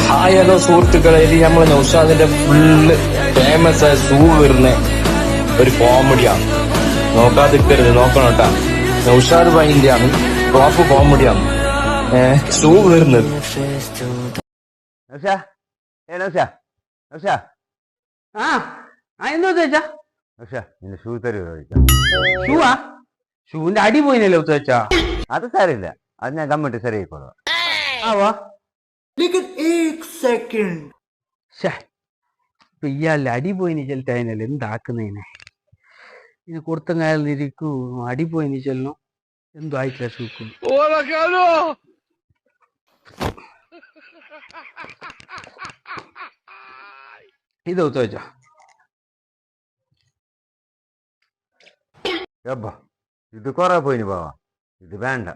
Hi hello സുഹൃത്തുക്കളെ, ഇത് നമ്മളെ നൗഷാദിന്റെ ഫുള്ള് ഫേമസ് ആയ ഷൂ വരുന്ന ഒരു കോമഡിയാണ്. നോക്കാതിരിക്കരുത്, നോക്കണം കേട്ടാ. നൗഷാദ് ഭായിന്റെ ആണ്, ടോപ്പ് കോമഡിയാണ്. ഷൂ വരുന്നത്. എന്താ വെച്ചാ നിന്റെ ഷൂ തരുമോ? ഷൂവാ? ഷൂവിന്റെ അടി പോയിനല്ലേ വെച്ചാ? അത് സാരമില്ല, അത് ഞാൻ കമ്മിട്ട് ശരിയായിക്കോളാം. ആവാ सेकंड ഇപ്പൊ ഇയാളുടെ അടി പോയിന് ചെല്ലനല്ലേ എന്താക്കുന്നതിനെ? ഇത് കൊടുത്തങ്ങായിരിക്കൂ അടി പോയിന് ചെല്ലണം. എന്തോ ആയിട്ടില്ല ഷൂക്കും. ഇത് വെച്ചാ ഇത് കൊറേ പോയിന് പോവാ, ഇത് വേണ്ട.